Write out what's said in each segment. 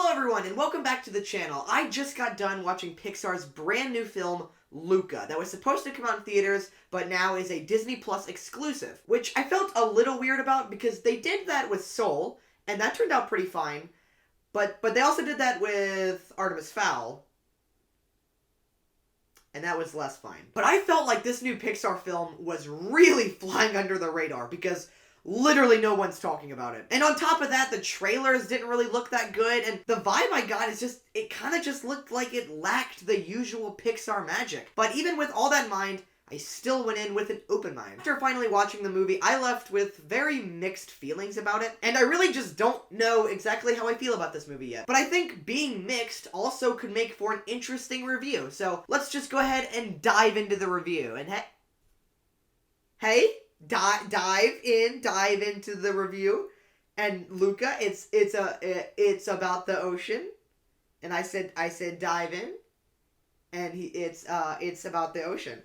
Hello everyone and welcome back to the channel. I just got done watching Pixar's brand new film, Luca, that was supposed to come out in theaters, but now is a Disney Plus exclusive, which I felt a little weird about because they did that with Soul, and that turned out pretty fine, but they also did that with Artemis Fowl, and that was less fine. But I felt like this new Pixar film was really flying under the radar because literally no one's talking about it. And on top of that, the trailers didn't really look that good, and the vibe I got is just, it kind of just looked like it lacked the usual Pixar magic. But even with all that in mind, I still went in with an open mind. After finally watching the movie, I left with very mixed feelings about it, and I really just don't know exactly how I feel about this movie yet. But I think being mixed also could make for an interesting review, so let's just go ahead and dive into the review. And dive into the review. And Luca, it's about the ocean, and I said dive in, and it's about the ocean.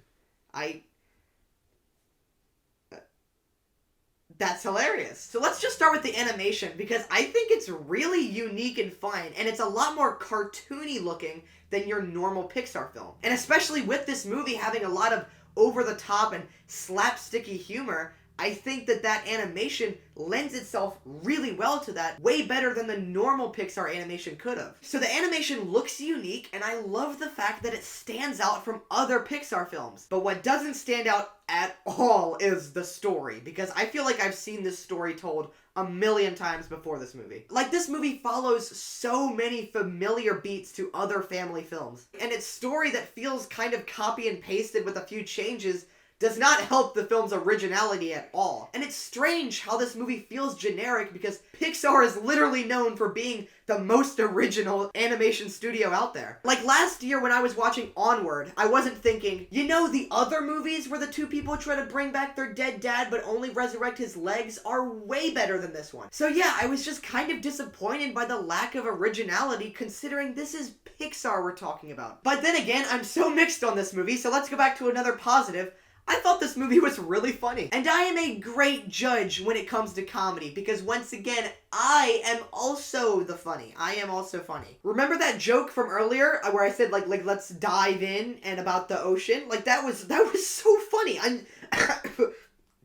That's hilarious. So let's just start with the animation, because I think it's really unique and fun, and it's a lot more cartoony looking than your normal Pixar film. And especially with this movie having a lot of over-the-top and slapsticky humor, I think that animation lends itself really well to that, way better than the normal Pixar animation could have. So the animation looks unique, and I love the fact that it stands out from other Pixar films. But what doesn't stand out at all is the story, because I feel like I've seen this story told a million times before this movie. Like, this movie follows so many familiar beats to other family films, and its story that feels kind of copy and pasted with a few changes does not help the film's originality at all. And it's strange how this movie feels generic, because Pixar is literally known for being the most original animation studio out there. Like last year when I was watching Onward, I wasn't thinking, you know, the other movies where the two people try to bring back their dead dad but only resurrect his legs are way better than this one. So yeah, I was just kind of disappointed by the lack of originality, considering this is Pixar we're talking about. But then again, I'm so mixed on this movie, so let's go back to another positive. I thought this movie was really funny. And I am a great judge when it comes to comedy, because once again, I am also the funny. I am also funny. Remember that joke from earlier where I said like let's dive in and about the ocean? Like that was so funny.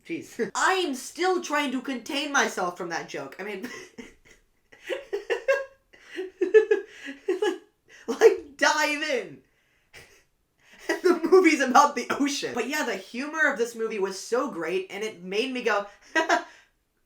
Jeez. I am still trying to contain myself from that joke. I mean, like dive in. The movie's about the ocean. But yeah, the humor of this movie was so great, and it made me go,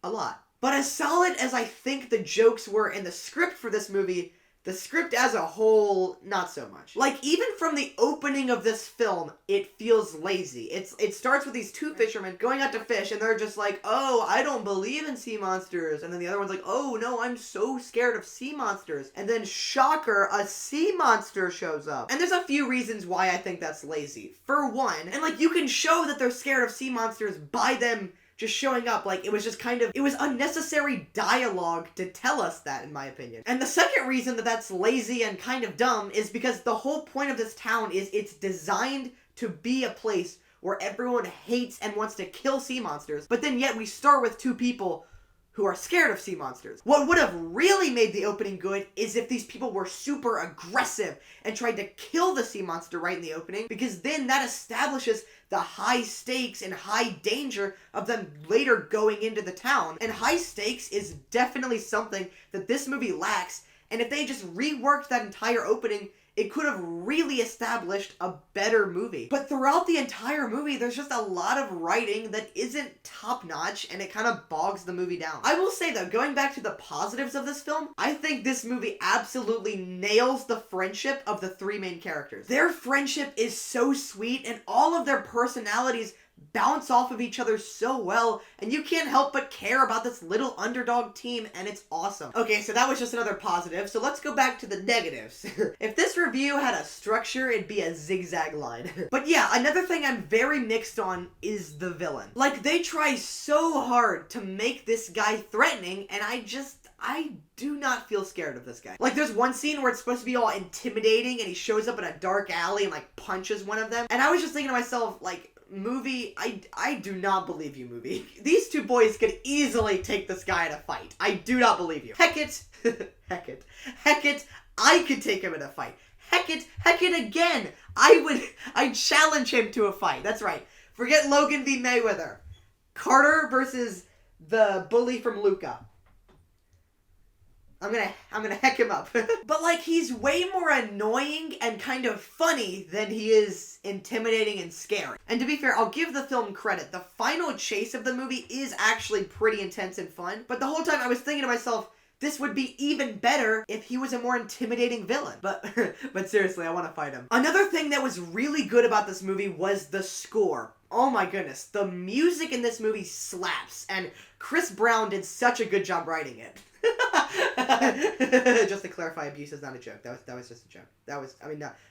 a lot. But as solid as I think the jokes were in the script for this movie, the script as a whole, not so much. Like, even from the opening of this film, it feels lazy. It starts with these two fishermen going out to fish, and they're just like, oh, I don't believe in sea monsters. And then the other one's like, oh, no, I'm so scared of sea monsters. And then, shocker, a sea monster shows up. And there's a few reasons why I think that's lazy. For one, and like, you can show that they're scared of sea monsters by them just showing up. Like, it was just kind of, it was unnecessary dialogue to tell us that, in my opinion. And the second reason that that's lazy and kind of dumb is because the whole point of this town is it's designed to be a place where everyone hates and wants to kill sea monsters, but then yet we start with two people who are scared of sea monsters. What would have really made the opening good is if these people were super aggressive and tried to kill the sea monster right in the opening, because then that establishes the high stakes and high danger of them later going into the town. And high stakes is definitely something that this movie lacks, and if they just reworked that entire opening, it could have really established a better movie. But throughout the entire movie, there's just a lot of writing that isn't top-notch, and it kind of bogs the movie down. I will say though, going back to the positives of this film, I think this movie absolutely nails the friendship of the three main characters. Their friendship is so sweet, and all of their personalities bounce off of each other so well, and you can't help but care about this little underdog team, and it's awesome. Okay, so that was just another positive, so let's go back to the negatives. If this review had a structure, it'd be a zigzag line. But yeah, another thing I'm very mixed on is the villain. Like, they try so hard to make this guy threatening, and I I do not feel scared of this guy. Like, there's one scene where it's supposed to be all intimidating and he shows up in a dark alley and, like, punches one of them. And I was just thinking to myself, like, movie, I do not believe you, movie. These two boys could easily take this guy in a fight. I do not believe you. Heck it. Heck it, I could take him in a fight. Heck it again. I'd challenge him to a fight. That's right. Forget Logan v. Mayweather. Carter versus the bully from Luca. I'm gonna heck him up. But, like, he's way more annoying and kind of funny than he is intimidating and scary. And to be fair, I'll give the film credit. The final chase of the movie is actually pretty intense and fun. But the whole time I was thinking to myself, this would be even better if he was a more intimidating villain. But seriously, I want to fight him. Another thing that was really good about this movie was the score. Oh my goodness, the music in this movie slaps, and Chris Brown did such a good job writing it. Just to clarify, abuse is not a joke. That was just a joke. No,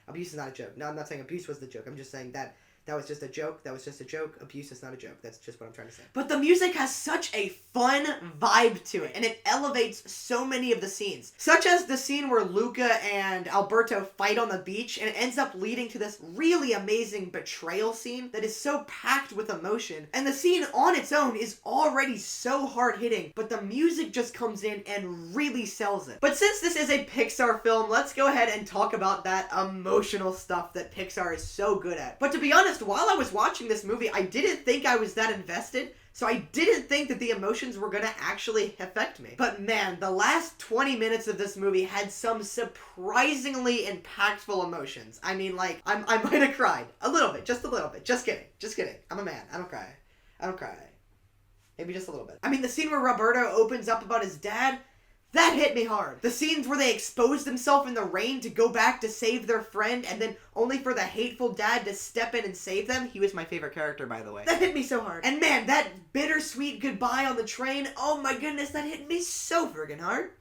abuse is not a joke. No, I'm not saying abuse was the joke. I'm just saying that was just a joke. That was just a joke. Abuse is not a joke. That's just what I'm trying to say. But the music has such a fun vibe to it, and it elevates so many of the scenes. Such as the scene where Luca and Alberto fight on the beach, and it ends up leading to this really amazing betrayal scene that is so packed with emotion. And the scene on its own is already so hard-hitting, but the music just comes in and really sells it. But since this is a Pixar film, let's go ahead and talk about that emotional stuff that Pixar is so good at. But to be honest, while I was watching this movie, I didn't think I was that invested, so I didn't think that the emotions were gonna actually affect me. But man, the last 20 minutes of this movie had some surprisingly impactful emotions. I mean, like, I might have cried. A little bit. Just kidding. I'm a man. I don't cry. Maybe just a little bit. I mean, the scene where Roberto opens up about his dad, that hit me hard. The scenes where they exposed themselves in the rain to go back to save their friend, and then only for the hateful dad to step in and save them. He was my favorite character, by the way. That hit me so hard. And man, that bittersweet goodbye on the train, oh my goodness, that hit me so friggin' hard.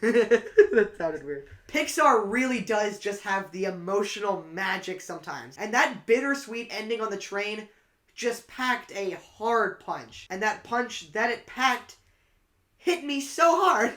That sounded weird. Pixar really does just have the emotional magic sometimes. And that bittersweet ending on the train just packed a hard punch. And that punch that it packed hit me so hard.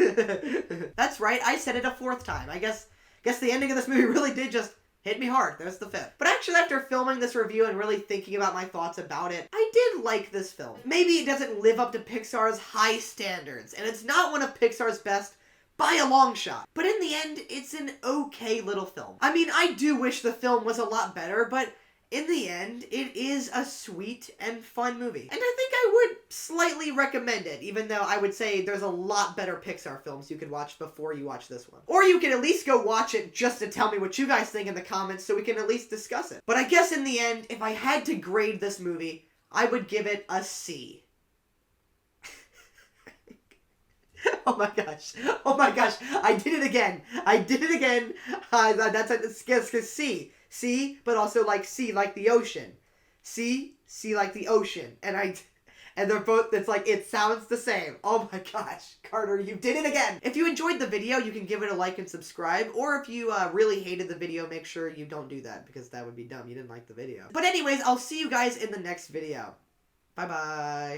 That's right, I said it a fourth time. I guess the ending of this movie really did just hit me hard. There's the fifth. But actually, after filming this review and really thinking about my thoughts about it, I did like this film. Maybe it doesn't live up to Pixar's high standards, and it's not one of Pixar's best by a long shot. But in the end, it's an okay little film. I mean, I do wish the film was a lot better, but in the end, it is a sweet and fun movie. And I think I would slightly recommend it, even though I would say there's a lot better Pixar films you could watch before you watch this one. Or you can at least go watch it just to tell me what you guys think in the comments so we can at least discuss it. But I guess in the end, if I had to grade this movie, I would give it a C. Oh my gosh, I did it again. That's a C. C, but also like sea, like the ocean. Sea like the ocean. And they're both, it's like, it sounds the same. Oh my gosh, Carter, you did it again. If you enjoyed the video, you can give it a like and subscribe. Or if you really hated the video, make sure you don't do that, because that would be dumb. You didn't like the video. But anyways, I'll see you guys in the next video. Bye-bye.